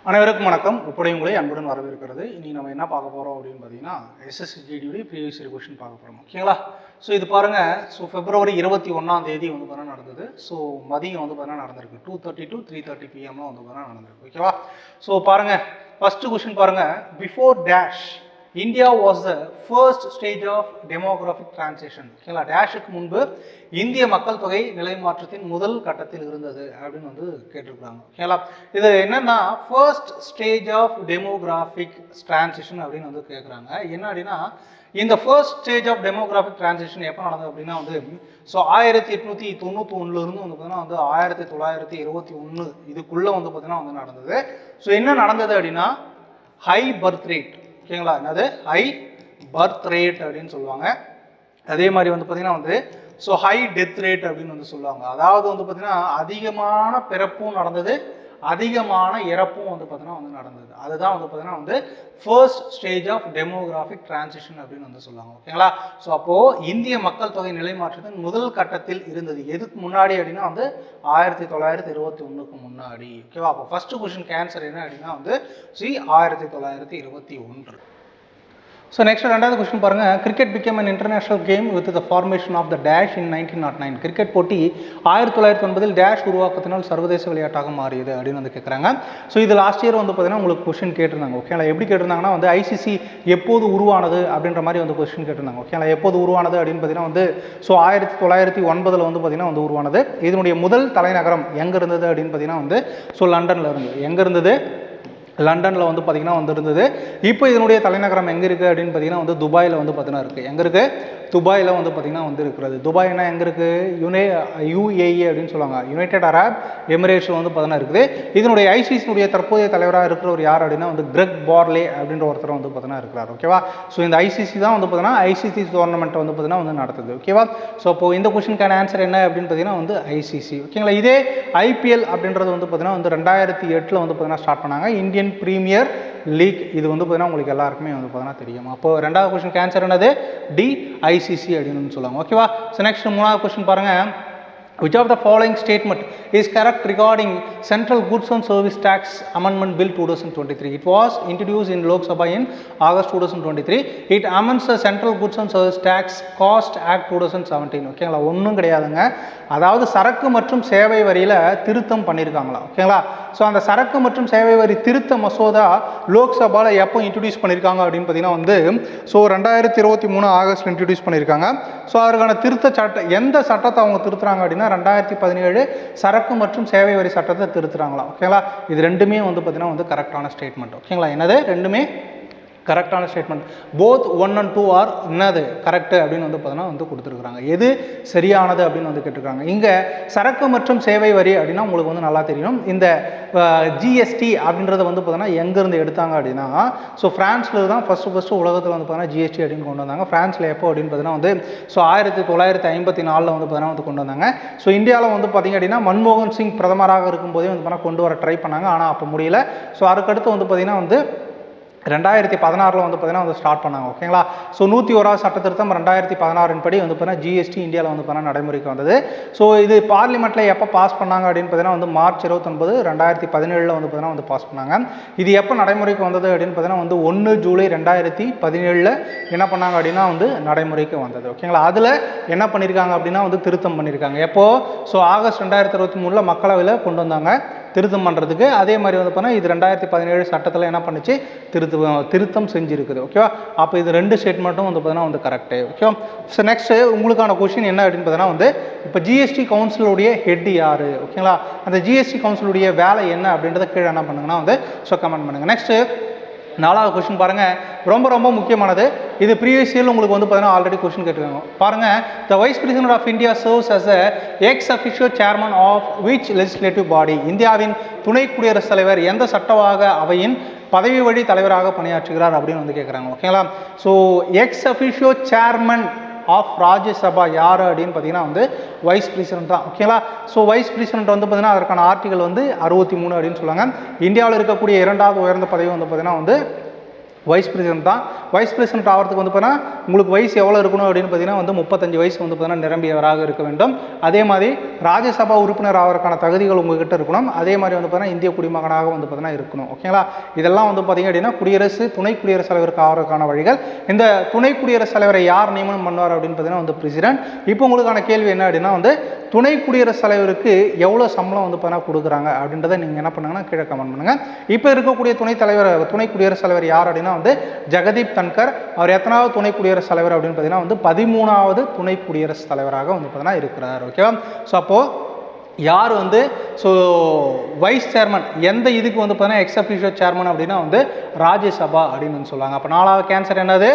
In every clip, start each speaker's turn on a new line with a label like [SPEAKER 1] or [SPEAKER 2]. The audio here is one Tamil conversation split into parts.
[SPEAKER 1] அனைவருக்கும் வணக்கம். இப்படி உங்களை அன்புடன் வரவேற்கிறது. இனி நம்ம என்ன பார்க்க போகிறோம் அப்படின்னு பார்த்தீங்கன்னா எஸ்எஸ்சிஜிடியுடைய ப்ரீவியஸ் இயர் கொஸ்டின் பார்க்க போகிறோம். ஓகேங்களா? ஸோ இது பாருங்கள். ஸோ February 21 வந்து பார்த்தீங்கன்னா நடந்தது. ஸோ மதியம் வந்து பார்த்தீங்கன்னா நடந்திருக்கு 2:30 to 3:30 PM வந்து பார்த்தீங்கன்னா நடந்திருக்கு. ஓகேவா? ஸோ பாருங்கள், ஃபர்ஸ்ட் கொஸ்டின் பாருங்கள். Before dash India was the first stage of demographic transition. ஓகேங்களா? டேஷுக்கு முன்பு இந்திய மக்கள் தொகை நிலை மாற்றத்தின் முதல் கட்டத்தில் இருந்தது அப்படின்னு வந்து கேட்டிருக்காங்க. ஓகேங்களா? இது என்னன்னா first stage of demographic transition அப்படின்னு வந்து கேட்குறாங்க. என்ன அப்படின்னா இந்த first stage of demographic transition எப்போ நடந்தது அப்படின்னா வந்து 1891 வந்து பார்த்தீங்கன்னா வந்து 1921 இதுக்குள்ளே வந்து பார்த்தீங்கன்னா வந்து நடந்தது. ஸோ என்ன நடந்தது அப்படின்னா ஹை பர்த் ரேட். ஓகேங்களா? என்னது ஹை பர்த் ரேட் அப்படின்னு சொல்லுவாங்க. அதே மாதிரி வந்து பார்த்தீங்கன்னா வந்து ஹை டெத் ரேட் அப்படின்னு வந்து சொல்லுவாங்க. அதாவது வந்து பார்த்தீங்கன்னா அதிகமான பிறப்பும் நடந்தது, அதிகமான இறப்பும் வந்து பார்த்தீங்கன்னா வந்து நடந்தது. அதுதான் வந்து பார்த்தீங்கன்னா வந்து first stage of demographic transition அப்படின்னு வந்து சொல்லுவாங்க. ஓகேங்களா? ஸோ அப்போது இந்திய மக்கள் தொகை நிலை மாற்றத்தின் முதல் கட்டத்தில் இருந்தது. எதுக்கு முன்னாடி அப்படின்னா வந்து 1921க்கு முன்னாடி. ஓகேவா? அப்போ ஃபர்ஸ்ட் கொஸ்டின் ஆன்சர் என்ன அப்படின்னா வந்து 1921. ஸோ நெக்ஸ்ட் ரெண்டாவது கொஸ்டின் பாருங்கள். Cricket became an international game with the formation of the dash in 1909. கிரிக்கெட் போட்டி 1909 டேஷ் உருவாக்கத்தினால் சர்வதேச விளையாட்டாக மாறியது அப்படின்னு வந்து கேட்குறாங்க. ஸோ இது லாஸ்ட் இயர் வந்து பார்த்தீங்கன்னா உங்களுக்கு கொஸ்டின் கேட்டிருந்தாங்க. ஓகேங்களா? எப்படி கேட்டிருந்தாங்கன்னா வந்து ஐசிசி எப்போது உருவானது அப்படின்ற மாதிரி வந்து கொஸ்டின் கேட்டிருந்தாங்க. ஓகேங்களா? எப்போது உருவானது அப்படின்னு பார்த்தீங்கன்னா வந்து 1909 வந்து பார்த்தீங்கன்னா வந்து உருவானது. இதனுடைய முதல் தலைநகரம் எங்கே இருந்தது அப்படின்னு பார்த்தீங்கன்னா வந்து லண்டனில் இருந்தது. எங்கே இருந்தது? லண்டனில் வந்து பார்த்திங்கன்னா வந்து இருந்தது. இப்போ இதனுடைய தலைநகரம் எங்கே இருக்குது அப்படின்னு பார்த்தீங்கன்னா வந்து துபாயில் வந்து பார்த்தீங்கன்னா இருக்குது. எங்கே இருக்குது? துபாயில் வந்து பார்த்திங்கன்னா வந்து இருக்கிறது. துபாய்னா எங்கே இருக்குது? UAE அப்படின்னு சொல்லுவாங்க. யுனைடெட் அரப் எமிரேட்ஸில் வந்து பார்த்தீங்கன்னா இருக்குது. இதனுடைய ஐசிசியினுடைய தற்போதைய தலைவராக இருக்கிறவர் யார் அப்படின்னா வந்து கிரெக் பார்லே அப்படின்ற ஒருத்தர் வந்து பார்த்தீங்கன்னா இருக்கிறார். ஓகேவா? ஸோ இந்த ஐசிசி தான் வந்து பார்த்தீங்கன்னா ஐசிசி டோர்னமெண்ட் வந்து பார்த்தீங்கன்னா வந்து நடத்துது. ஓகேவா? ஸோ இப்போ இந்த கொஸ்டினுக்கான ஆன்சர் என்ன அப்படின்னு பார்த்தீங்கன்னா வந்து ஐசிசி. ஓகேங்களா? இதே ஐபிஎல் அப்படின்றது வந்து பார்த்தீங்கன்னா வந்து 2008 வந்து பார்த்தீங்கன்னா ஸ்டார்ட் பண்ணாங்க. Indian Premier League. இது வந்து பார்த்தீங்கன்னா உங்களுக்கு எல்லாருக்குமே வந்து பார்த்தீங்கன்னா தெரியும். அப்போ ரெண்டாவது கொஸ்டின் ஆன்சர் என்னது? டி ஐசிசி அப்படின்னு சொல்லுவாங்க. ஓகேவா? ஸோ நெக்ஸ்ட் மூணாவது கொஸ்டின் பாருங்க. Which of the following statement is correct regarding Central Goods and Service Tax Amendment Bill 2023? It was introduced in Lok Sabha in August 2023. It amends the Central Goods and Service Tax Cost Act 2017. ஓகேங்களா? ஒன்றும் கிடையாதுங்க. அதாவது சரக்கு மற்றும் சேவை வரியில் திருத்தம் பண்ணியிருக்காங்களா? ஓகேங்களா? ஸோ அந்த சரக்கு மற்றும் சேவை வரி திருத்த மசோதா லோக்சபாவில் எப்போ இன்ட்ரடியூஸ் பண்ணியிருக்காங்க அப்படின்னு பார்த்தீங்கன்னா வந்து 2023 ஆகஸ்ட் இன்ட்ரடியூஸ் பண்ணியிருக்காங்க. ஸோ அதற்கான திருத்த சட்டம் எந்த சட்டத்தை அவங்க திருத்துறாங்க அப்படின்னா 2017 சரக்கு மற்றும் சேவை வரி சட்டத்தை திருத்துறாங்களா? ஓகேங்களா? இது ரெண்டுமே வந்து பார்த்தீங்கன்னா வந்து கரெக்டான ஸ்டேட்மெண்ட். ஓகேங்களா? என்னது? ரெண்டுமே கரெக்டான ஸ்டேட்மெண்ட். போத் 1 and 2 ஆர் என்னது கரெக்டு அப்படின்னு வந்து பார்த்தீங்கன்னா வந்து கொடுத்துருக்குறாங்க. எது சரியானது அப்படின்னு வந்து கேட்டிருக்காங்க. இங்கே சரக்கு மற்றும் சேவை வரி அப்படின்னா உங்களுக்கு வந்து நல்லா தெரியும். இந்த ஜிஎஸ்டி அப்படின்றத வந்து பார்த்தீங்கன்னா எங்கேருந்து எடுத்தாங்க அப்படின்னா ஃப்ரான்ஸில் தான் ஃபஸ்ட்டு உலகத்தில் வந்து பார்த்தீங்கன்னா ஜிஎஸ்டி அப்படின்னு கொண்டு வந்தாங்க. ஃப்ரான்ஸில் எப்போ அப்படின்னு பார்த்தீங்கன்னா வந்து 1954 வந்து பார்த்தீங்கன்னா வந்து கொண்டு வந்தாங்க. இந்தியாவில் வந்து பார்த்திங்க அப்படின்னா மன்மோகன் சிங் பிரதமராக இருக்கும்போதே வந்து பார்த்தீங்கன்னா கொண்டு வர ட்ரை பண்ணாங்க. ஆனால் அப்போ முடியல. அதுக்கடுத்து வந்து பார்த்திங்கன்னா வந்து 2016 வந்து பார்த்தீங்கன்னா வந்து ஸ்டார்ட் பண்ணாங்க. ஓகேங்களா? 101வது சட்ட திருத்தம் 2016 படி வந்து பார்த்தீங்கன்னா ஜிஎஸ்டி இந்தியாவில் வந்து பார்த்தீங்கன்னா நடைமுறைக்கு வந்தது. இது பார்லிமெண்ட்டில் எப்போ பாஸ் பண்ணாங்க அப்படின்னு பார்த்தீங்கன்னா வந்து மார்ச் 29, 2017 வந்து பார்த்தீங்கன்னா வந்து பாஸ் பண்ணாங்க. இது எப்போ நடைமுறைக்கு வந்தது அப்படின்னு பார்த்தீங்கன்னா வந்து 1 ஜூலை 2017 என்ன பண்ணாங்க அப்படின்னா வந்து நடைமுறைக்கு வந்தது. ஓகேங்களா? அதில் என்ன பண்ணியிருக்காங்க அப்படின்னா வந்து திருத்தம் பண்ணியிருக்காங்க. எப்போது? ஆகஸ்ட் 2023 மக்களவையில் கொண்டு வந்தாங்க திருத்தம் பண்ணுறதுக்கு. அதே மாதிரி வந்து பார்த்தீங்கன்னா இது 2017 சட்டத்தில் என்ன பண்ணிச்சு? திருத்தம் செஞ்சுருக்குது. ஓகேவா? அப்போ இது ரெண்டு ஸ்டேட்மெண்ட்டும் வந்து பார்த்தீங்கன்னா வந்து கரெக்டு. ஓகேவா? ஸோ நெக்ஸ்ட்டு உங்களுக்கான கொஸ்டின் என்ன அப்படின்னு பார்த்தீங்கன்னா வந்து இப்போ ஜிஎஸ்டி கவுன்சிலுடைய ஹெட் யார்? ஓகேங்களா? அந்த ஜிஎஸ்டி கவுன்சிலுடைய வேலை என்ன அப்படின்றத கீழே என்ன பண்ணுங்கன்னா வந்து கமெண்ட் பண்ணுங்கள். நெக்ஸ்ட்டு நாலாவது கொஸ்டின் பாருங்கள். ரொம்ப முக்கியமானது. இது ப்ரீவியஸ் இயர் உங்களுக்கு வந்து பார்த்தீங்கன்னா ஆல்ரெடி கொஸ்டின் கேட்டுருக்காங்க. பாருங்கள். The vice president of India serves as ex official chairman of which legislative body? இந்தியாவின் துணை குடியரசுத் தலைவர் எந்த சட்டவாக அவையின் பதவி வழி தலைவராக பணியாற்றுகிறார் அப்படின்னு வந்து கேட்குறாங்க. ஓகேங்களா? Ex official chairman of Rajya Sabha யார் அப்படின்னு பார்த்தீங்கன்னா வந்து வைஸ் பிரசிடென்ட் தான். ஓகேங்களா? வைஸ் பிரசிடென்ட் வந்து பார்த்தீங்கன்னா அதற்கான ஆர்டிகல் வந்து 63 அப்படின்னு சொல்லுவாங்க. இந்தியாவில் இருக்கக்கூடிய 2வது உயர்ந்த பதவி வந்து பார்த்தீங்கன்னா வந்து வைஸ் பிரசிடென்ட் தான். வைஸ் பிரசிடென்ட் ஆகிறதுக்கு வந்து பார்த்தீங்கன்னா உங்களுக்கு வயசு எவ்வளோ இருக்கணும் அப்படின்னு பார்த்தீங்கன்னா வந்து 35 வயசு வந்து பார்த்தீங்கன்னா நிரம்பியவராக இருக்க வேண்டும். அதே மாதிரி ராஜ்யசபா உறுப்பினர் ஆவதற்கான தகுதிகள் உங்ககிட்ட இருக்கணும். அதே மாதிரி வந்து பார்த்தீங்கன்னா இந்திய குடிமகனாக வந்து பார்த்தீங்கன்னா இருக்கணும். ஓகேங்களா, இதெல்லாம் வந்து பார்த்தீங்க அப்படின்னா துணை குடியரசுத் தலைவருக்கு ஆவதற்கான வழிகள். இந்த துணை குடியரசுத் தலைவரை யார் நியமனம் பண்ணுவார் அப்படின்னு பார்த்தீங்கன்னா வந்து பிரசிடென்ட். இப்போ உங்களுக்கான கேள்வி என்ன அப்படின்னா வந்து துணை குடியரசுத் தலைவருக்கு எவ்வளோ சம்பளம் வந்து பார்த்தீங்கன்னா கொடுக்குறாங்க அப்படின்றத நீங்கள் என்ன பண்ணுங்கன்னா கீழே கமெண்ட் பண்ணுங்கள். இப்போ இருக்கக்கூடிய துணை குடியரசுத் தலைவர் யார் அப்படின்னா வந்து ஜெகதீப் தன்கர். அவர் எத்தனாவது துணை குடியரசுத் தலைவர் அப்படின்னு பார்த்தீங்கன்னா வந்து 13வது துணை குடியரசுத் தலைவராக வந்து பார்த்தீங்கன்னா இருக்கிறார். ஓகேவா, ஸோ அப்போது யார் வந்து ஸோ வைஸ் சேர்மன் எந்த இதுக்கு வந்து பார்த்தீங்கன்னா எக்ஸபிஷியல் சேர்மன் அப்படின்னா வந்து ராஜ்யசபா அப்படின்னு வந்து சொல்லுவாங்க. அப்போ 4வது கேன்சர் என்னது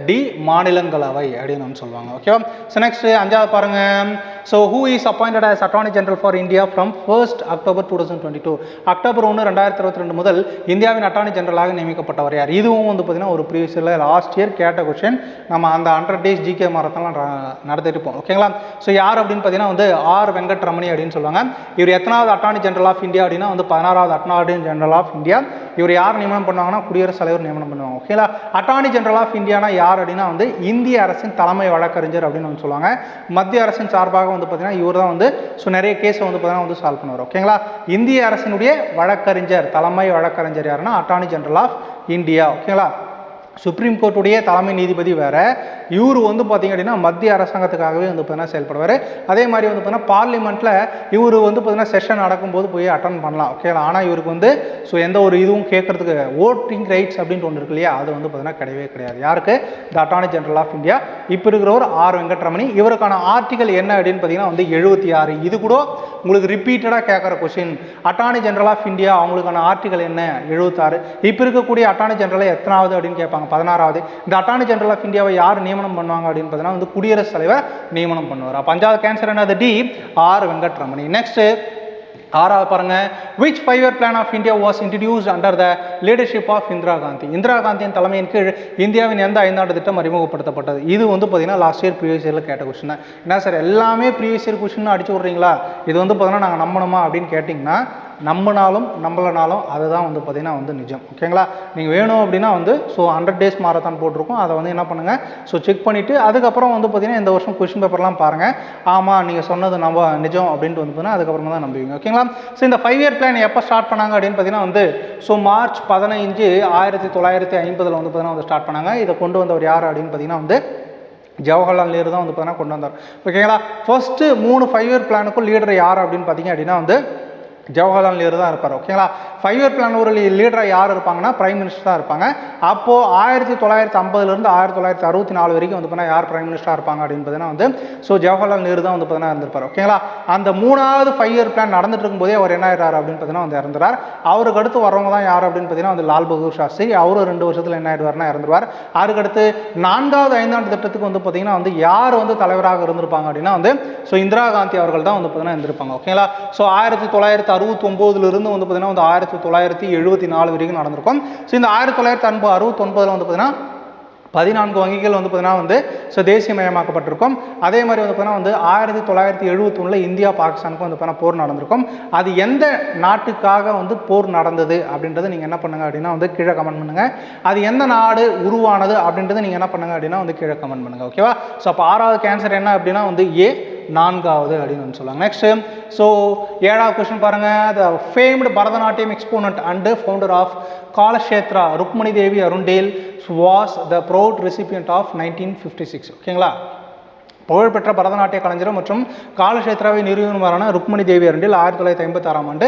[SPEAKER 1] டி மாநிலங்களவை அப்படின்னு வந்து சொல்லுவாங்க. ஓகேவா, ஸோ நெக்ஸ்ட் 5வது பாருங்க. So who is appointed as attorney general for India from 1st October 2022? October 1, 2022 முதல் இந்தியாவின் அட்டார்னி ஜெனரலாக நியமிக்கப்பட்டவர் யார்? இதுவும் வந்து பார்த்தீங்கன்னா ஒரு ப்ரீவியஸில் லாஸ்ட் இயர் கேட்ட கொஸ்டின். நம்ம அந்த 100 days ஜிகே மாரத்தான்லாம் நடத்திட்டு இருப்போம். ஓகேங்களா, ஸோ யார் அப்படின்னு பார்த்தீங்கன்னா வந்து ஆர் வெங்கட்ரமணி அப்படின்னு சொல்லுவாங்க. இவர் எத்தனாவது அட்டார்னி ஜெனரல் ஆஃப் இந்தியா அப்படின்னா வந்து 16வது அட்டார்னி ஜெனரல் ஆஃப் இந்தியா. இவர் யார் நியமனம் பண்ணுவாங்கன்னா குடியரசுத் தலைவர் நியமனம் பண்ணுவாங்க. ஓகேங்களா, அட்டார்னி ஜெனரல் ஆஃப் இந்தியானா யார் அப்படின்னா வந்து இந்திய அரசின் தலைமை வழக்கறிஞர் அப்படின்னு வந்து சொல்லுவாங்க. மத்திய அரசின் சார்பாக வந்து பார்த்தீங்கன்னா இவர் தான் வந்து ஸோ நிறைய கேஸை வந்து பார்த்தீங்கன்னா வந்து சால்வ் பண்ணுவார். ஓகேங்களா, இந்திய அரசினுடைய வழக்கறிஞர் தலைமை வழக்கறிஞர் யாருன்னா அட்டார்னி ஜெனரல் ஆஃப் இந்தியா. ஓகேங்களா, சுப்ரீம் கோர்ட்டுடைய தலைமை நீதிபதி வேற, இவர் வந்து பார்த்தீங்க அப்படின்னா மத்திய அரசாங்கத்துக்காகவே வந்து பார்த்தீங்கன்னா செயல்படுவார். அதே மாதிரி வந்து பார்த்தீங்கன்னா பார்லிமெண்ட்டில் இவர் வந்து பார்த்தீங்கன்னா செஷன் நடக்கும்போது போய் அட்டன் பண்ணலாம். ஓகேங்களா, ஆனால் இவருக்கு வந்து ஸோ எந்த ஒரு இதுவும் கேட்கறதுக்கு ஓட்டிங் ரைட்ஸ் அப்படின்ட்டு ஒன்று இருக்கு இல்லையா, அது வந்து பார்த்தீங்கன்னா கிடையவே கிடையாது. யாருக்கு? த அட்டார்னி ஜெனரல் ஆஃப் இந்தியா. இப்போ இருக்கிறவர் ஆர் வெங்கட்ரமணி. இவருக்கான ஆர்டிகல் என்ன அப்படின்னு பார்த்தீங்கன்னா வந்து 76. இது கூட உங்களுக்கு ரிப்பீட்டடாக கேட்குற question. Attorney general of India அவங்களுக்கான ஆர்டிகல் என்ன? 76. இப்போ இருக்கக்கூடிய அட்டார்னி ஜெனரல் எத்தனாவது அப்படின்னு கேட்பாங்க? 16வது. இந்த அட்டார்னி ஜெனரல் ஆஃப் இந்தியாவை யார் நியமனம் பண்ணுவாங்க அப்படின்னு பார்த்தீங்கன்னா வந்து குடியரசுத் தலைவர் நியமனம் பண்ணுவார். அப்போ 5வது கேன்சர் என்னது? D R Venkataramani. நெக்ஸ்ட் 6வது பாருங்க. which 5-year plan of India was introduced under the leadership of Indira Gandhi? Indira காந்தியின் தலைமையின் கீழ் இந்தியாவின் எந்த 5 ஆண்டு திட்டம் அறிமுகப்படுத்தப்பட்டது? இது வந்து பார்த்தீங்கன்னா லாஸ்ட் இயர் ப்ரீவியஸ் இயரில் கேட்ட கொஸ்டின் தான். என்ன சார் எல்லாமே ப்ரீவியஸ் இயர் கொஸ்டின் அடிச்சு விட்றீங்களா? இது வந்து பார்த்தீங்கன்னா நாங்கள் நம்பணுமா அப்படின்னு கேட்டிங்கன்னா நம்பினாலும் நம்பலனாலும் அதுதான் வந்து பார்த்தீங்கன்னா வந்து நிஜம். ஓகேங்களா, நீங்கள் வேணும் அப்படின்னா வந்து ஸோ 100 days மாரத்தான் போட்டிருக்கோம். அதை வந்து என்ன பண்ணுங்கள் ஸோ செக் பண்ணிவிட்டு அதுக்கப்புறம் வந்து பார்த்தீங்கன்னா இந்த வருஷம் கொஸ்டின் பேப்பர்லாம் பாருங்கள். ஆமாம் நீங்கள் சொன்னது நம்ம நிஜம் அப்படின்ட்டு வந்து பார்த்தீங்கன்னா அதுக்கப்புறமா தான் நம்புவீங்க. ஓகேங்களா, ஸோ இந்த 5-year plan எப்போ ஸ்டார்ட் பண்ணாங்க அப்படின்னு பார்த்தீங்கன்னா வந்து ஸோ மார்ச் 15, 1950 வந்து பார்த்தீங்கன்னா வந்து ஸ்டார்ட் பண்ணாங்க. இதை கொண்டு வந்தவர் யார் அப்படின்னு பார்த்தீங்கன்னா வந்து ஜவஹர்லால் நேரு தான் வந்து பார்த்தீங்கன்னா கொண்டு வந்தார். ஓகேங்களா, ஃபர்ஸ்ட்டு 3 5-year பிளானுக்கும் லீடர் யார் அப்படின்னு பார்த்தீங்க அப்படின்னா வந்து ஜவஹர்லால் நேரு தான் இருப்பார். ஓகேங்களா, 5-year பிளான் ஒரு லீடராக யார் இருப்பாங்கன்னா பிரைம் மினிஸ்டர் தான் இருப்பாங்க. அப்போது 1950 1964 வரைக்கும் வந்து பார்த்தீங்கன்னா யார் பிரைம் மினிஸ்டராக இருப்பாங்க அப்படின்னு பார்த்தீங்கன்னா வந்து ஸோ ஜவஹர்லால் நேரு தான் வந்து பார்த்தீங்கன்னா இருந்திருப்பார். ஓகேங்களா, அந்த 3வது 5-year பிளான் நடந்துட்டு இருக்கும்போதே அவர் என்ன ஆயிடுறாரு அப்படின்னு பார்த்தீங்கன்னா வந்து இறந்துறார். அவருக்கு அடுத்து வரவங்க தான் யார் அப்படின்னு பார்த்தீங்கன்னா வந்து லால் பகதூர் சாஸ்திரி. அவரும் 2 வருஷத்தில் என்ன ஆயிடுவார்னா இறந்துருவார். அதுக்கடுத்து 4வது 5-ஆண்டு திட்டத்துக்கு வந்து பார்த்தீங்கன்னா வந்து யார் வந்து தலைவராக இருந்திருப்பாங்க அப்படின்னா வந்து ஸோ இந்திரா காந்தி அவர்கள் தான் வந்து பார்த்தீங்கன்னா இருந்திருப்பாங்க. ஓகேங்களா, ஸோ 1969 வந்து பார்த்தீங்கன்னா வந்து 1974 வரைக்கும் நடந்திருக்கும். ஸோ இந்த 1969 வந்து பார்த்தீங்கன்னா 14 வங்கிகள் வந்து பார்த்தீங்கன்னா வந்து ஸோ தேசியமயமாக்கப்பட்டிருக்கும். அதே மாதிரி வந்து பார்த்தீங்கன்னா வந்து 1971 இந்தியா பாகிஸ்தானுக்கும் வந்து பார்த்தீங்கன்னா போர் நடந்திருக்கும். அது எந்த நாட்டுக்காக வந்து போர் நடந்தது அப்படின்றத நீங்கள் என்ன பண்ணுங்க அப்படின்னா வந்து கீழே கமெண்ட் பண்ணுங்கள். அது எந்த நாடு உருவானது அப்படின்றத நீங்கள் என்ன பண்ணுங்க அப்படின்னா வந்து கீழே கமெண்ட் பண்ணுங்கள். ஓகேவா, ஸோ அப்போ 6வது கேன்சர் என்ன அப்படின்னா வந்து ஏ 4வது அப்படின்னு வந்து சொல்லுவாங்க. நெக்ஸ்ட் ஸோ 7வது கொஸ்டின் பாருங்க. The famed Bharatanatyam exponent and founder of Kalakshetra Rukmini Devi Arundale was the proud recipient of 1956. ஓகேங்களா, புகழ்பெற்ற பரதநாட்டிய கலைஞர் மற்றும் காலக்ஷேத்ராவை நிறுவனமான ருக்மணி தேவி அருண்டேல் 1956 ஆண்டு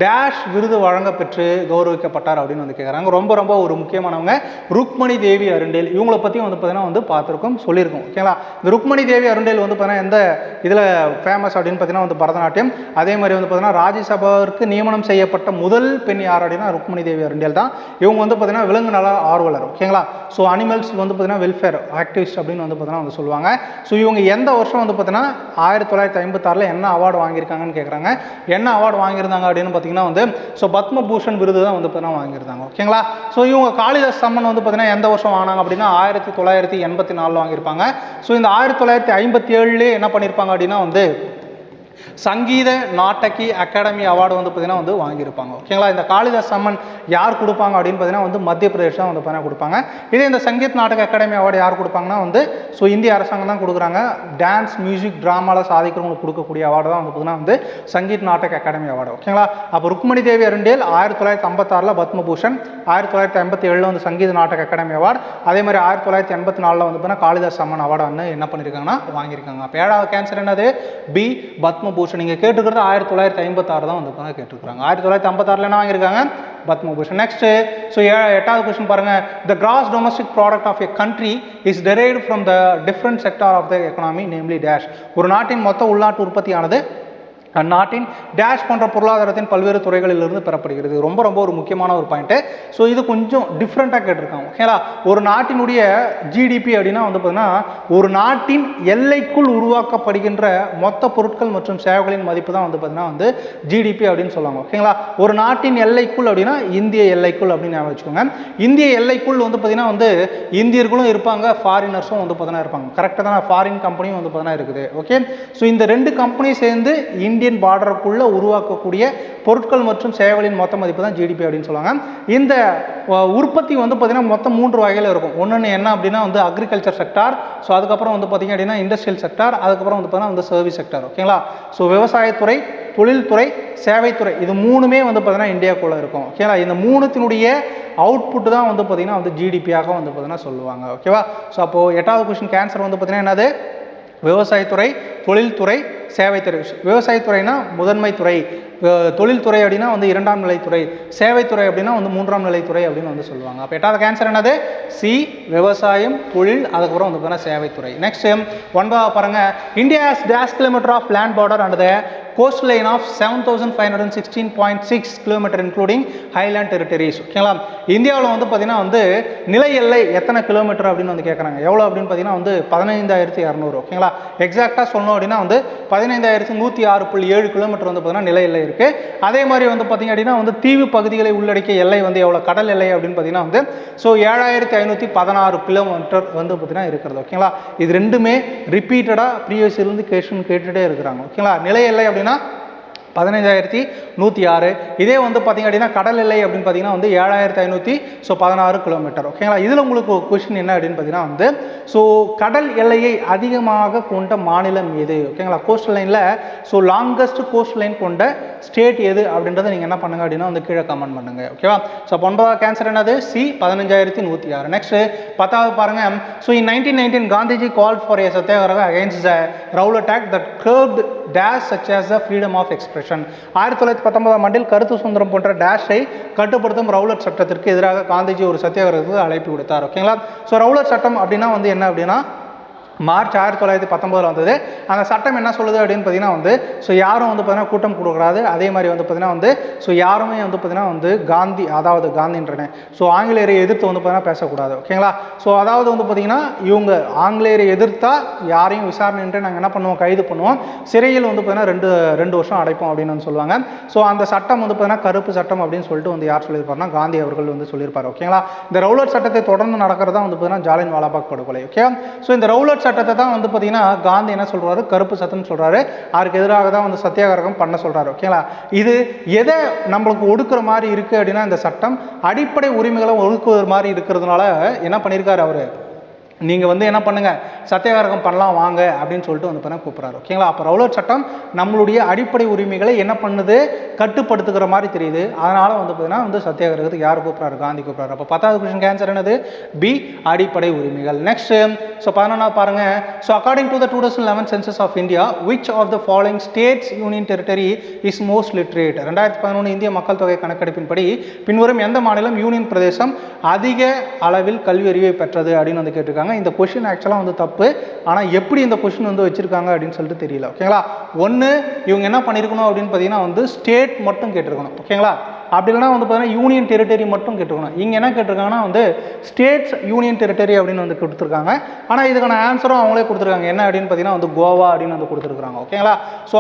[SPEAKER 1] டேஷ் விருது வழங்க பெற்று கௌரவிக்கப்பட்டார் அப்படின்னு வந்து கேட்குறாங்க. ரொம்ப ரொம்ப ஒரு முக்கியமானவங்க ருக்மணி தேவி அருண்டேல். இவங்களை பற்றியும் வந்து பார்த்தீங்கன்னா வந்து பார்த்துருக்கோம், சொல்லியிருக்கோம். ஓகேங்களா, இந்த ருக்மணி தேவி அருண்டேல் வந்து பார்த்தீங்கன்னா எந்த இதில் ஃபேமஸ் அப்படின்னு பார்த்தீங்கன்னா வந்து பரதநாட்டியம். அதே மாதிரி வந்து பார்த்தீங்கன்னா ராஜ்யசபாவிற்கு நியமனம் செய்யப்பட்ட முதல் பெண் யார் அப்படின்னா ருக்மணி தேவி அருண்டேல் தான். இவங்க வந்து பார்த்தீங்கன்னா விலங்கு நல ஆர்வலர். ஓகேங்களா, ஸோ அனிமல்ஸ் வந்து பார்த்தீங்கன்னா வெல்ஃபேர் ஆக்டிவிஸ்ட் அப்படின்னு வந்து பார்த்தீங்கன்னா வந்து சொல்லுவாங்க. ஸோ இவங்க எந்த வருஷம் வந்து பார்த்தீங்கன்னா 1956 என்ன அவார்டு வாங்கியிருக்காங்கன்னு கேட்குறாங்க. என்ன அவார்டு வாங்கியிருந்தாங்க அப்படின்னு பார்த்தீங்கன்னா வந்து ஸோ பத்மபூஷன் விருது தான் வந்து பார்த்தீங்கன்னா வாங்கியிருந்தாங்க. ஓகேங்களா, ஸோ இவங்க காளிதாஸ் சம்மன் வந்து பார்த்தீங்கன்னா எந்த வருஷம் வாங்கினாங்க அப்படின்னா 1984 வாங்கியிருப்பாங்க. ஸோ இந்த 1957 என்ன பண்ணியிருப்பாங்க அப்படின்னா வந்து சங்கீத நாட்டகி அகாடமி அவார்டு வந்து பார்த்தீங்கன்னா வந்து வாங்கியிருப்பாங்க. ஓகேங்களா. இந்த காளிதாஸ் சம்மன் யார் கொடுப்பாங்க அப்படின்னு பார்த்தீங்கன்னா வந்து மத்திய பிரதேஷ் தான் வந்து பார்த்தீங்கன்னா கொடுப்பாங்க. இதே இந்த சங்கீத் நாடக அகாடமி அவார்டு யார் கொடுப்பாங்கன்னா வந்து இந்திய அரசாங்கம் தான் கொடுக்குறாங்க. டான்ஸ் மியூசிக் ட்ராமாவில் சாதிக்கிறவங்களுக்கு கொடுக்கக்கூடிய அவார்டு தான் வந்து பார்த்தீங்கன்னா வந்து சங்கீத் நாடக அகாடமி அவார்டு. ஓகேங்களா. அப்போ ருக்மணி தேவி அருண்டேல் 1956 பத்மபூஷன், 1987 வந்து சங்கீத நாடக அகாடமி அவார்டு, அதே மாதிரி 1984 வந்து பார்த்தீங்கன்னா காளிதாஸ் சம்மன் அவார்டு வந்து என்ன பண்ணியிருக்காங்கன்னா வாங்கியிருக்காங்க. அப்போ 7வது கேன்சர் என்னது? பி பத்மபூஷன். நீங்கள் கேட்டுக்கிறது 1956 தான் வந்து கேட்டுருக்காங்க. 1956 என்ன வாங்கியிருக்காங்க? பத்மபூஷன். நெக்ஸ்ட் 8வது கொஸ்டின் பாருங்க. The gross domestic product of a country is derived from the different sector of the economy, namely dash. ஒரு நாட்டின் மொத்த உள்நாட்டு உற்பத்தியானது அந்நாட்டின் டேஷ் போன்ற பொருளாதாரத்தின் பல்வேறு துறைகளிலிருந்து பெறப்படுகிறது. ரொம்ப ரொம்ப ஒரு முக்கியமான ஒரு பாயிண்ட்டு. இது கொஞ்சம் டிஃப்ரெண்ட்டாக கேட்டிருக்காங்க. ஓகேங்களா. ஒரு நாட்டினுடைய ஜிடிபி அப்படின்னா வந்து பார்த்தீங்கன்னா ஒரு நாட்டின் எல்லைக்குள் உருவாக்கப்படுகின்ற மொத்த பொருட்கள் மற்றும் சேவைகளின் மதிப்பு தான் வந்து பார்த்தீங்கன்னா வந்து ஜிடிபி அப்படின்னு சொல்லுவாங்க. ஓகேங்களா. ஒரு நாட்டின் எல்லைக்குள் அப்படின்னா இந்திய எல்லைக்குள் அப்படின்னு ஞாபகம் வச்சுக்கோங்க. இந்திய எல்லைக்குள் வந்து பார்த்தீங்கன்னா வந்து இந்தியர்களும் இருப்பாங்க, ஃபாரினர்ஸும் வந்து பார்த்தீங்கன்னா இருப்பாங்க. கரெக்டாக தான். ஃபாரின் கம்பெனியும் வந்து பார்த்தீங்கன்னா இருக்குது. ஓகே. இந்த 2 கம்பெனி சேர்ந்து இந்தியன் பார்டருக்குள்ள உருவாக்கக்கூடிய பொருட்கள் மற்றும் சேவைகளின் மொத்த மதிப்பு தான் ஜிடிபி அப்படின்னு சொல்லுவாங்க. இந்த உற்பத்தி வந்து பார்த்தீங்கன்னா மொத்தம் 3 வகையில் இருக்கும். ஒன்று என்ன அப்படின்னா வந்து அக்ரிகல்ச்சர் செக்டார், அதுக்கப்புறம் வந்து பார்த்தீங்க அப்படின்னா இண்டஸ்ட்ரியல் செக்டார், அதுக்கப்புறம் வந்து பார்த்தீங்கன்னா வந்து சர்வீஸ் செக்டார். ஓகேங்களா. விவசாயத்துறை, தொழில்துறை, சேவைத்துறை, இது 3மே வந்து பார்த்தீங்கன்னா இந்தியாவுக்குள்ள இருக்கும். ஓகேங்களா. இந்த 3த்தினுடைய அவுட்புட் தான் வந்து பார்த்தீங்கன்னா வந்து ஜிடிபியாக வந்து பார்த்தீங்கன்னா சொல்லுவாங்க. ஓகேவா. அப்போது 8வது கொஸ்டின் கேன்சர் வந்து பார்த்தீங்கன்னா என்னது? விவசாயத்துறை, தொழில்துறை, சேவைத்துறை. விவசாயத்துறைனா முதன்மை துறை, தொழில்துறை அப்படின்னா வந்து 2ஆம் நிலைத்துறை, சேவைத்துறை அப்படின்னா வந்து 3ஆம் நிலைத்துறை அப்படின்னு வந்து சொல்லுவாங்க. அப்போ 8வது கேன்சர் என்னது? சி விவசாயம், தொழில், அதுக்கப்புறம் வந்து பார்த்தீங்கன்னா சேவைத்துறை. நெக்ஸ்ட் 9வது பாருங்க. India has dash kilometre of land border and the coast line of 7516.6 kilometre including highland territories. ஓகேங்களா. இந்தியாவில் வந்து பார்த்தீங்கன்னா வந்து நில எல்லை எத்தனை கிலோமீட்டர் அப்படின்னு வந்து கேட்குறாங்க. எவ்வளோ அப்படின்னு பார்த்தீங்கன்னா வந்து 15200. ஓகேங்களா. எக்ஸாக்டாக சொல்லணும் அப்படின்னா வந்து 15106.7 கிலோமீட்டர் வந்து பார்த்தீங்கன்னா நில எல்லை இருக்குது. அதே மாதிரி வந்து பார்த்தீங்க அப்படின்னா வந்து தீவு பகுதிகளை உள்ளடக்கிய எல்லை வந்து எவ்வளோ, கடல் எல்லை அப்படின்னு பார்த்தீங்கன்னா வந்து 7516 கிலோமீட்டர் வந்து பார்த்தீங்கன்னா இருக்கிறது. ஓகேங்களா. இது ரெண்டுமே ரிப்பீட்டடாக ப்ரீவியஸ் இருந்து கொஸ்டின் கேட்டுகிட்டே இருக்கிறாங்க. ஓகேங்களா. நில எல்லை அப்படின்னா 15106. இதே வந்து பார்த்தீங்க அப்படின்னா கடல் எல்லை அப்படின்னு பார்த்தீங்கன்னா வந்து 7516 கிலோமீட்டர். ஓகேங்களா. இதில் உங்களுக்கு கொஸ்டின் என்ன அப்படின்னு பார்த்தீங்கன்னா வந்து கடல் எல்லையை அதிகமாக கொண்ட மாநிலம் எது? ஓகேங்களா. கோஸ்ட் லைனில் லாங்கஸ்ட் கோஸ்ட் லைன் கொண்ட ஸ்டேட் எது அப்படின்றத நீங்கள் என்ன பண்ணுங்க அப்படின்னா வந்து கீழே கமெண்ட் பண்ணுங்க. ஓகேவா. 9வது கேன்சர் என்னது? சி 15106. நெக்ஸ்ட் 10வது பாருங்க. in 1919 Gandhiji called for a satyagraha against the Rowlatt Act that curbed dash such as the freedom of expression. 1919ஆம் ஆண்டில் கருத்து சுதந்திரம் போன்ற டேஷை கட்டுப்படுத்தும் ரவுலட் சட்டத்திற்கு எதிராக காந்திஜி ஒரு சத்தியாகிரகத்துக்கு அழைப்பு விடுத்தார். ஓகேங்களா. ரவுலட் சட்டம் அப்படின்னா வந்து என்ன அப்படின்னா மார்ச் 1919 வந்தது. அந்த சட்டம் என்ன சொல்லுது அப்படின்னு பார்த்தீங்கன்னா வந்து யாரும் வந்து பார்த்தீங்கன்னா கூட்டம் கொடுக்கூடாது. அதே மாதிரி வந்து பார்த்தீங்கன்னா வந்து யாருமே வந்து பார்த்தீங்கன்னா வந்து காந்தின்றனே ஆங்கிலேயரை எதிர்த்து வந்து பார்த்தீங்கன்னா பேசக்கூடாது. ஓகேங்களா. அதாவது வந்து பார்த்தீங்கன்னா இவங்க ஆங்கிலேயரை எதிர்த்தா யாரையும் விசாரணைன்று நாங்கள் என்ன பண்ணுவோம், கைது பண்ணுவோம், சிறையில் வந்து பார்த்தீங்கன்னா 2 வருஷம் அடைப்போம் அப்படின்னு வந்து சொல்லுவாங்க. அந்த சட்டம் வந்து பார்த்தீங்கன்னா கருப்பு சட்டம் அப்படின்னு சொல்லிட்டு வந்து யார் சொல்லியிருப்பாருன்னா காந்தி அவர்கள் வந்து சொல்லியிருப்பார். ஓகேங்களா. இந்த ரவுலட் சட்டத்தை தொடர்ந்து நடக்கிறதா வந்து பார்த்தீங்கன்னா ஜாலியன் வாலாபாக் படுகொலை. ஓகே. இந்த ரவுலட் சட்டத்தை தான் வந்து பார்த்தீங்கன்னா காந்தி என்ன சொல்றாரு, கருப்பு சட்டம் சொல்றாரு. அதுக்கு எதிராக தான் வந்து சத்தியாகிரகம் பண்ண சொல்றாரு. ஓகேங்களா. இது எதை நம்மளுக்கு ஒடுக்குற மாதிரி இருக்கு அப்படின்னா இந்த சட்டம் அடிப்படை உரிமைகளை ஒடுக்குற மாதிரி இருக்கிறதுனால என்ன பண்ணியிருக்காரு அவரு, நீங்கள் வந்து என்ன பண்ணுங்கள் சத்தியாகிரகம் பண்ணலாம் வாங்க அப்படின்னு சொல்லிட்டு வந்து பார்த்தா கூப்பிட்றாரு. ஓகேங்களா. அப்போ ரவுலட் சட்டம் நம்மளுடைய அடிப்படை உரிமைகளை என்ன பண்ணுது, கட்டுப்படுத்துகிற மாதிரி தெரியுது. அதனால் வந்து பார்த்தீங்கன்னா வந்து சத்தியாகிரகத்துக்கு யார் கூப்பிட்றாரு, காந்தி கூப்பிட்றாரு. அப்போ 10வது கொஸ்டின் ஆன்சர் என்னது? பி அடிப்படை உரிமைகள். நெக்ஸ்ட் 11வது பாருங்க. According to the 2011 census of India which of the following states union territory is most literate? 2011 இந்திய மக்கள் தொகை கணக்கெடுப்பின்படி பின்வரும் எந்த மாநிலம் யூனியன் பிரதேசம் அதிக அளவில் கல்வி அறிவை பெற்றது அப்படின்னு வந்து கேட்டிருக்காங்க. இந்த கொஸ்டின் ஆக்சுவலாக வந்து தப்பு. ஆனால் எப்படி இந்த கொஸ்டின் வந்து வச்சிருக்காங்க அப்படின்னு சொல்லிட்டு தெரியல. ஓகேங்களா. ஒன்று இவங்க என்ன பண்ணியிருக்கணும் அப்படின்னு பார்த்தீங்கன்னா வந்து ஸ்டேட் மட்டும் கேட்டிருக்கணும். ஓகேங்களா. அப்படி இல்லைனா வந்து பார்த்தீங்கன்னா யூனியன் டெரிட்டரி மட்டும் கேட்டிருக்கணும். இங்கே என்ன கேட்டிருக்காங்கன்னா வந்து ஸ்டேட்ஸ் யூனியன் டெரிட்டரி அப்படின்னு வந்து கொடுத்துருக்காங்க. ஆனால் இதுக்கான ஆன்சரும் அவங்களே கொடுத்துருக்காங்க. என்ன அப்படின்னு பார்த்தீங்கன்னா வந்து கோவா அப்படின்னு வந்து கொடுத்துருக்காங்க. ஓகேங்களா.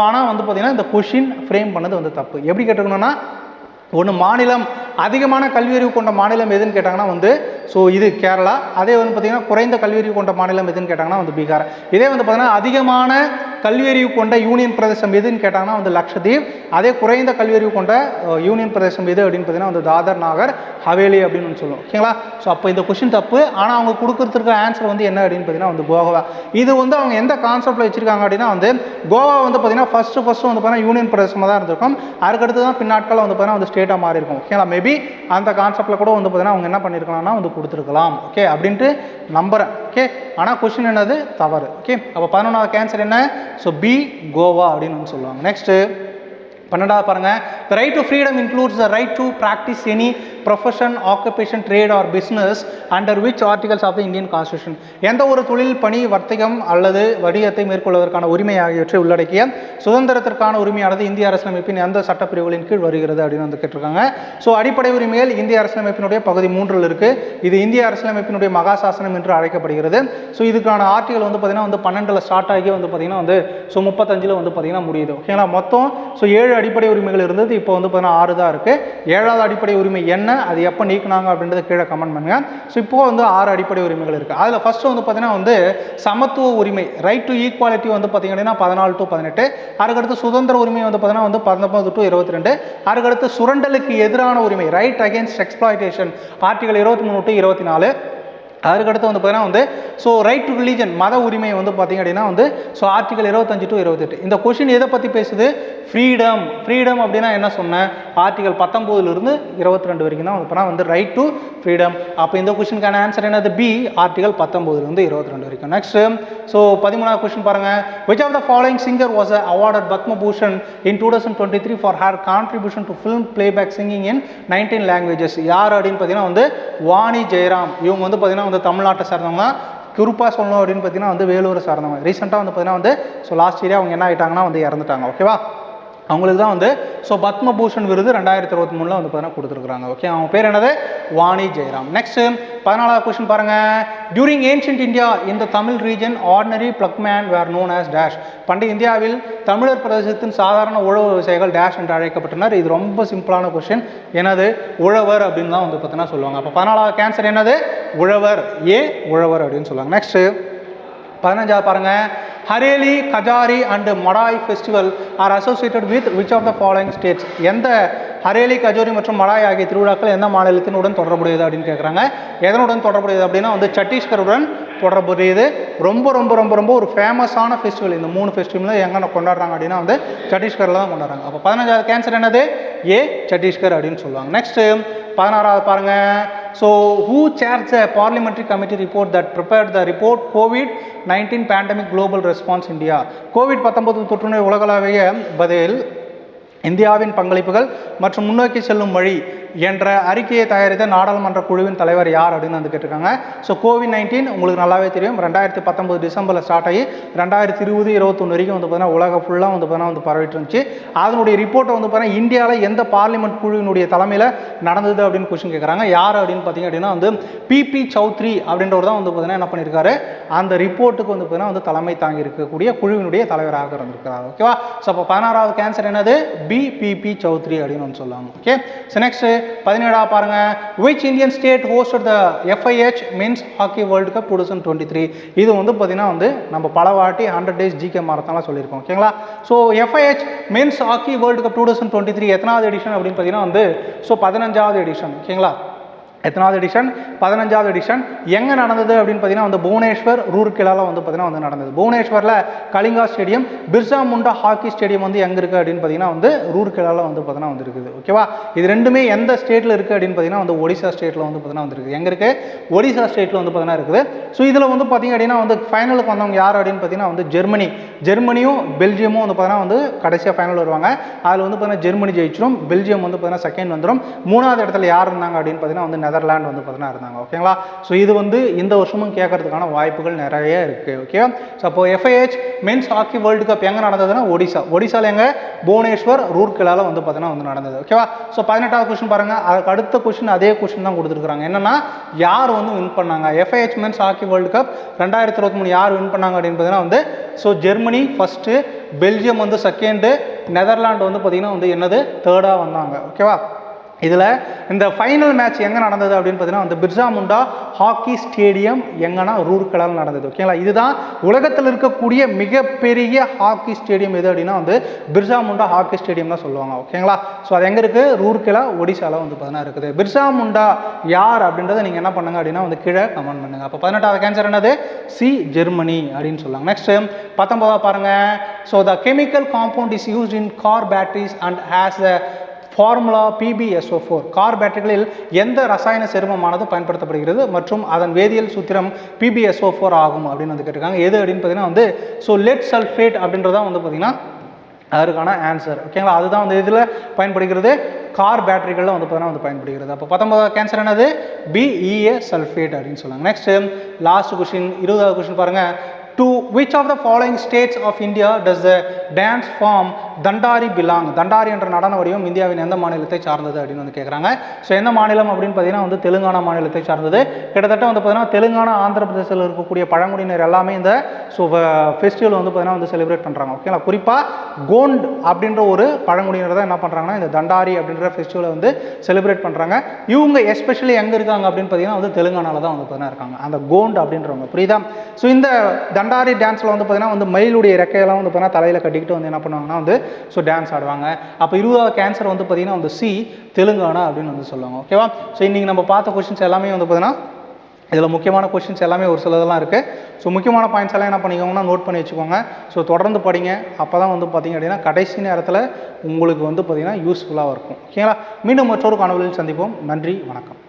[SPEAKER 1] ஆனால் வந்து பார்த்தீங்கன்னா இந்த கொஸ்டின் ஃப்ரேம் பண்ணது வந்து தப்பு. எப்படி கேட்டிருக்கணும்னா ஒன்று மாநிலம் அதிகமான கல்வியறிவு கொண்ட மாநிலம் எதுன்னு கேட்டாங்கன்னா வந்து இது கேரளா. அதே வந்து பார்த்தீங்கன்னா குறைந்த கல்வியறிவு கொண்ட மாநிலம் எதுன்னு கேட்டாங்கன்னா வந்து பீகார். இதே வந்து பார்த்தீங்கன்னா அதிகமான கல்வியறிவு கொண்ட யூனியன் பிரதேசம் எதுன்னு கேட்டாங்கன்னா வந்து லக்ஷதீப். அதே குறைந்த கல்வியறிவு கொண்ட யூனியன் பிரதேசம் எது அப்படின்னு பார்த்தீங்கன்னா வந்து தாதர் நாகர் ஹவேலி அப்படின்னு சொல்லுவோம். ஓகேங்களா? ஸோ அப்போ இந்த கொஸ்டின் தப்பு. ஆனால் அவங்க கொடுக்குறதுக்கு ஆன்சர் வந்து என்ன அப்படின்னு பார்த்தீங்கன்னா வந்து கோவா. இது வந்து அவங்க எந்த கான்செப்டில் வச்சிருக்காங்க அப்படின்னா வந்து கோவா வந்து பார்த்தீங்கன்னா ஃபர்ஸ்ட் வந்து பார்த்தீங்கன்னா யூனியன் பிரதேசமாக தான் இருந்திருக்கும். அதுக்கடுத்து தான் பின்னாட்களில் வந்து பார்த்தீங்கன்னா வந்து ஸ்டேட்டாக மாறி இருக்கும். ஓகேங்களா? மேபி அந்த கான்செப்டில் கூட வந்து பார்த்தீங்கன்னா அவங்க என்ன பண்ணியிருக்கலாம்னா வந்து கொடுத்துருக்கலாம். ஓகே அப்படின்ட்டு நம்புறேன். ஓகே, ஆனால் கொஸ்டின் என்னது தவறு. ஓகே, அப்போ 11வது கேன்சர் என்ன? ஸோ பி கோவா அப்படின்னு சொல்லுவாங்க. நெக்ஸ்ட்டு 12வது பாருங்க, the right to freedom includes the right to practice any profession, occupation, trade or business under which articles of the Indian Constitution. எந்த ஒரு தொழில், பணி, வர்த்தகம் அல்லது வணிகத்தை மேற்கொள்வதற்கான உரிமை ஆகியவற்றை உள்ளடக்கிய சுதந்திரத்திற்கான உரிமையானது இந்திய அரசியலமைப்பின் எந்த சட்டப்பிரிவுகளின் கீழ் வருகிறது அப்படின்னு வந்து கேட்டிருக்காங்க. ஸோ அடிப்படை உரிமைகள் இந்திய அரசியலமைப்பினுடைய பகுதி 3 இருக்கு. இது இந்திய அரசியலமைப்பினுடைய மகாசாசனம் என்று அழைக்கப்படுகிறது. ஸோ இதுக்கான ஆர்டிகல் வந்து பார்த்தீங்கன்னா வந்து 12ல் ஸ்டார்ட் ஆகி வந்து பார்த்தீங்கன்னா வந்து 35ல் வந்து பார்த்தீங்கன்னா முடியுது. ஓகேங்களா? மொத்தம் 7 அடிப்படை உரிமைகள் இருந்தது. இப்போ வந்து பார்த்தீங்கன்னா 6 தான் இருக்கு. 7வது அடிப்படை உரிமை என்ன, அது எப்போ நீக்கினாங்க அப்படின்றத கீழே கமெண்ட் பண்ணுங்க. ஸோ இப்போ வந்து 6 அடிப்படை உரிமைகள் இருக்கு. அதில் ஃபர்ஸ்ட் வந்து பார்த்தீங்கன்னா வந்து சமத்துவ உரிமை, ரைட் டு ஈக்குவாலிட்டி வந்து பார்த்தீங்கன்னா 14 to 18. அதுக்கடுத்து சுதந்திர உரிமை வந்து பார்த்தீங்கன்னா வந்து 19 to 22. அதுக்கடுத்து சுரண்டலுக்கு எதிரான உரிமை, right against exploitation, article 23 to 24. அதுக்கடுத்து வந்து பார்த்தீங்கன்னா வந்து ஸோ ரைட் டு ரிலீஜன், மத உரிமை வந்து பார்த்தீங்க அப்படின்னா வந்து ஸோ ஆர்டிகல் 25 to 28. இந்த கொஷின் எதை பற்றி பேசுது? ஃப்ரீடம். ஃப்ரீடம் அப்படின்னா என்ன சொன்னேன்? ஆர்டிகல் 19லிருந்து 22 வரைக்கும் தான் வந்து வந்து ரைட் டு ஃப்ரீடம். அப்போ இந்த கொஷினுக்கான ஆன்சர் என்னது? பி, ஆர்டிகல் 19லிருந்து 22 வரைக்கும். நெக்ஸ்ட் ஸோ 13வது கொஸ்டின் பாருங்க, which of the following singer was awarded Padma Bhushan in 2023 for her contribution to film playback singing in 19 languages? யார் அப்படின்னு பார்த்தீங்கன்னா வந்து வாணி ஜெயராம். இவங்க வந்து பார்த்தீங்கன்னா வந்து தமிழ்நாட்டை சார்ந்தவங்க. குறிப்பாக சொல்லணும் அப்படின்னு பார்த்தீங்கன்னா வந்து வேலூரை சார்ந்தவங்க. ரீசெண்டாக வந்து பார்த்தீங்கன்னா வந்து ஸோ லாஸ்ட் இயரே அவங்க என்ன ஆகிட்டாங்கன்னா வந்து இறந்துட்டாங்க. ஓகேவா? அவங்களுக்கு தான் வந்து ஸோ பத்மபூஷன் விருது 2023ல் வந்து பார்த்தீங்கன்னா கொடுத்துருக்குறாங்க. ஓகே, அவங்க பேர் என்னது? வாணி ஜெயராம். நெக்ஸ்ட் 14வது கொஸ்டின் பாருங்க, during ancient India in the Tamil region ordinary ploughmen were known as dash. பண்டைய இந்தியாவில் தமிழர் பிரதேசத்தின் சாதாரண உழவு விவசாயிகள் டேஷ் என்று அழைக்கப்பட்டனர். இது ரொம்ப சிம்பிளான கொஸ்டின். என்னது? உழவர் அப்படின்னு தான் வந்து பார்த்தீங்கன்னா சொல்லுவாங்க. அப்போ 14வது கேன்சர் என்னது? உழவர். ஏ, உழவர் அப்படின்னு சொல்லுவாங்க. நெக்ஸ்ட் 15வது பாருங்க, Hareli, Kajari and Madai festival are associated with which of the following states? எந்த ஹரேலி, கஜோரி மற்றும் மடாய் ஆகிய திருவிழாக்கள் எந்த மாநிலத்தினுடன் தொடர்புடையது அப்படின்னு கேட்குறாங்க. எதனுடன் தொடர்புடையது அப்படின்னா வந்து சத்தீஸ்கருடன் தொடர்புடையது. ரொம்ப ரொம்ப ரொம்ப ரொம்ப ஒரு ஃபேமஸான ஃபெஸ்டிவல். இந்த 3 ஃபெஸ்டிவலும் எங்கே கொண்டாடுறாங்க அப்படின்னா வந்து சத்தீஸ்கரில் தான் கொண்டாடுறாங்க. அப்போ 15வது கேன்சர் என்னது? ஏ, சத்தீஸ்கர் அப்படின்னு சொல்லுவாங்க. நெக்ஸ்ட் 16வது பாருங்க, so who chairs a parliamentary committee report that prepared the report COVID-19 pandemic global response India? COVID-19 தொற்றுநோய் உலகளாவிய பதில் இந்தியாவின் பங்களிப்புகள் மற்றும் முன்னோக்கி செல்லும் வழி என்ற அறிக்கையை தயாரித்த நாடாளுமன்ற குழுவின் தலைவர் யார் அப்படின்னு வந்து கேட்டிருக்காங்க. ஸோ COVID-19 உங்களுக்கு நல்லாவே தெரியும், 2019 டிசம்பரில் ஸ்டார்ட் ஆகி 2020, 21 வரைக்கும் வந்து பார்த்தீங்கன்னா உலகம் ஃபுல்லாக வந்து பார்த்தீங்கன்னா வந்து பரவிட்டு இருந்துச்சு. அதனுடைய ரிப்போர்ட்டை வந்து பார்த்தீங்கன்னா இந்தியாவில் எந்த பார்லிமெண்ட் குழுவினுடைய தலைமையில் நடந்தது அப்படின்னு கொஸ்டின் கேட்குறாங்க. யார் அப்படின்னு பார்த்தீங்க அப்படின்னா வந்து பிபி சௌத்ரி அப்படின்றவர் தான் வந்து பார்த்தீங்கன்னா என்ன பண்ணியிருக்காரு, அந்த ரிப்போர்ட்டுக்கு வந்து பார்த்தீங்கன்னா வந்து தலைமை தாங்கி இருக்கக்கூடிய குழுவினுடைய தலைவராக இருந்திருக்கிறார். ஓகேவா? ஸோ அப்போ 16வது கேன்சர் என்னது? பிபி சௌத்ரி அப்படின்னு வந்து சொல்லுவாங்க. ஓகே, ஸோ நெக்ஸ்ட் 17வது பாருங்க, which Indian state hosted the FIH Men's Hockey World Cup 2023? இது வந்து பார்த்தீங்கன்னா வந்து நம்ம பல வாட்டி 100 days GK மாரத்தான்லாம் சொல்லியிருக்கோம். ஓகேங்களா? So FIH Men's Hockey World Cup 2023 எத்தனாவது எடிஷன் அப்படின்னு பார்த்தீங்கன்னா வந்து ஸோ 15வது எடிஷன். ஓகேங்களா? எத்தனாவது எடிஷன்? 15வது எடிஷன். எங்கே நடந்தது அப்படின்னு பார்த்தீங்கன்னா வந்து புவனேஸ்வர், ரூர்கேலால வந்து பார்த்தீங்கன்னா வந்து நடந்தது. புவனேஸ்வரில் Kalinga stadium, Birsa Munda hockey stadium வந்து எங்கே இருக்குது அப்படின்னு பார்த்தீங்கன்னா வந்து ரூர்கேலால வந்து பார்த்தீங்கன்னா வந்து இருக்குது. ஓகேவா? இது ரெண்டுமே எந்த ஸ்டேட்டில் இருக்குது அப்படின்னு பார்த்தீங்கன்னா வந்து ஒடிசா ஸ்டேட்டில் வந்து பார்த்தீங்கன்னா வந்து இருக்குது. எங்கே இருக்குது? ஒடிசா ஸ்டேட்டில் வந்து பார்த்தீங்கன்னா இருக்குது. ஸோ இதில் வந்து பார்த்தீங்க அப்படின்னா வந்து ஃபைனலுக்கு வந்தவங்க யார் அப்படின்னு பார்த்தீங்கன்னா வந்து ஜெர்மனியும் பெல்ஜியமும் வந்து பார்த்தீங்கன்னா வந்து கடைசியாக ஃபைனல் வருவாங்க. அதில் வந்து பார்த்தீங்கன்னா ஜெர்மனி ஜெயிச்சிடும், பெல்ஜியம் வந்து பார்த்தீங்கன்னா செகண்ட் வந்துடும். 3வது இடத்துல யார் இருந்தாங்க அப்படின்னு பார்த்தீங்கன்னா வந்து நெதர்லாந்து வந்து பார்த்தீங்கன்னா இருந்தாங்க. ஓகேங்களா? ஸோ இது வந்து இந்த வருஷமும் கேட்கறதுக்கான வாய்ப்புகள் நிறைய இருக்குது. ஓகே, ஸோ அப்போ FIH men's hockey world cup எங்கே நடந்ததுன்னா ஒடிசாவில் எங்கே? புவனேஸ்வர், ரூர்கேலால வந்து பார்த்தீங்கன்னா வந்து நடந்தது. ஓகேவா? ஸோ 18வது கொஸ்டின் பாருங்க, அதுக்கு அடுத்த கொஸ்டின் அதே கொஸ்டின் தான் கொடுத்துருக்காங்க. என்னன்னா யார் வந்து வின் பண்ணாங்க? FIH men's hockey world cup 2023 யார் வின் பண்ணாங்க அப்படின்னு பார்த்தீங்கன்னா வந்து ஸோ ஜெர்மனி ஃபர்ஸ்ட்டு, பெல்ஜியம் வந்து செகண்டு, நெதர்லாந்து வந்து பார்த்தீங்கன்னா வந்து என்னது தேர்டாக வந்தாங்க. ஓகேவா? இதில் இந்த ஃபைனல் மேட்ச் எங்கே நடந்தது அப்படின்னு பார்த்தீங்கன்னா அந்த பிர்சா முண்டா ஹாக்கி ஸ்டேடியம் எங்கன்னா ரூர்கெலாவில் நடந்தது. ஓகேங்களா, இதுதான் உலகத்தில் இருக்கக்கூடிய மிகப்பெரிய ஹாக்கி ஸ்டேடியம் எது அப்படின்னா வந்து பிர்சா முண்டா ஹாக்கி ஸ்டேடியம் தான் சொல்லுவாங்க. ஓகேங்களா, ஸோ அது எங்கே இருக்குது? ரூர்கெலா, ஒடிசாவில் வந்து பார்த்தீங்கன்னா இருக்குது. பிர்சா முண்டா யார் அப்படின்றத நீங்கள் என்ன பண்ணுங்க அப்படின்னா வந்து கீழே கமெண்ட் பண்ணுங்கள். அப்போ 18வது ஆன்சர் என்னது? சி, ஜெர்மனி அப்படின்னு சொல்லுவாங்க. நெக்ஸ்ட் 19 பாருங்கள். So the chemical compound is used in car batteries and has the formula PbSO4. Car பேட்டரிகளில் எந்த ரசாயன சேர்மமானது பயன்படுத்தப்படுகிறது மற்றும் அதன் வேதியியல் சூத்திரம் PbSO4 ஆகும் அப்படின்னு வந்து கேட்டிருக்காங்க. எது அப்படின்னு பார்த்தீங்கன்னா வந்து ஸோ லெட் சல்ஃபேட் அப்படின்றதான் வந்து பார்த்தீங்கன்னா அதற்கான ஆன்சர். ஓகேங்களா, அதுதான் வந்து இதில் பயன்படுகிறது, கார் பேட்டரிகளில் வந்து பார்த்தீங்கன்னா வந்து பயன்படுகிறது. அப்போ 19வது கேன்சர் என்னது? BeA சல்ஃபேட் அப்படின்னு சொல்லுவாங்க. நெக்ஸ்ட் லாஸ்ட் கொஸ்டின் 20வது கொஸ்டின் பாருங்கள். To which of the following states of India does the dance form தண்டாரி belong? தண்டாரி என்ற நடன வடிவம் இந்தியாவின் எந்த மாநிலத்தை சார்ந்தது அப்படின்னு வந்து கேட்குறாங்க. ஸோ எந்த மாநிலம் அப்படின்னு பார்த்தீங்கன்னா வந்து தெலுங்கானா மாநிலத்தை சார்ந்தது. கிட்டத்தட்ட வந்து பார்த்தீங்கன்னா தெலுங்கானா, ஆந்திர பிரதேசத்தில் இருக்கக்கூடிய பழங்குடியினர் எல்லாமே இந்த ஸோ ஃபெஸ்டிவல் வந்து பார்த்தீங்கன்னா வந்து செலிப்ரேட் பண்ணுறாங்க. ஓகேங்களா, குறிப்பாக கோண்ட் அப்படின்ற ஒரு பழங்குடியினர் தான் என்ன பண்ணுறாங்கன்னா இந்த தண்டாரி அப்படின்ற ஃபெஸ்டிவலை வந்து செலிப்ரேட் பண்ணுறாங்க. இவங்க எஸ்பெஷலி எங்கே இருக்காங்க அப்படின்னு பார்த்தீங்கன்னா வந்து தெலுங்கானாவில் தான் வந்து பார்த்தீங்கன்னா இருக்காங்க, அந்த கோண்ட் அப்படின்றவங்க. புரியுதா? ஸோ இந்த தண்டாரி டான்ஸில் வந்து பார்த்தீங்கன்னா வந்து மயிலுடைய ரெக்கையெல்லாம் வந்து பார்த்தீங்கன்னா தலையில் கட்டிக்கிட்டு வந்து என்ன பண்ணுவாங்கன்னா வந்து ஸோ டான்ஸ் ஆடுவாங்க. அப்போ 20வது கேன்சர் வந்து பார்த்தீங்கன்னா வந்து சி, தெலுங்கானா அப்படின்னு வந்து சொல்லுவாங்க. ஓகேவா? ஸோ இன்றைக்கி நம்ம பார்த்த கொஸ்டின்ஸ் எல்லாமே வந்து பார்த்தீங்கன்னா இதில் முக்கியமான கொஸ்டின்ஸ் எல்லாமே ஒரு சிலதெல்லாம் இருக்குது. ஸோ முக்கியமான பாயிண்ட்ஸ் எல்லாம் என்ன பண்ணிக்கோங்கன்னா நோட் பண்ணி வச்சுக்கோங்க. ஸோ தொடர்ந்து படிங்க. அப்போ தான் வந்து பார்த்திங்க அப்படின்னா கடைசி நேரத்தில் உங்களுக்கு வந்து பார்த்திங்கன்னா யூஸ்ஃபுல்லாக இருக்கும். ஓகேங்களா, மீண்டும் மற்றொரு காணொலியில் சந்திப்போம். நன்றி, வணக்கம்.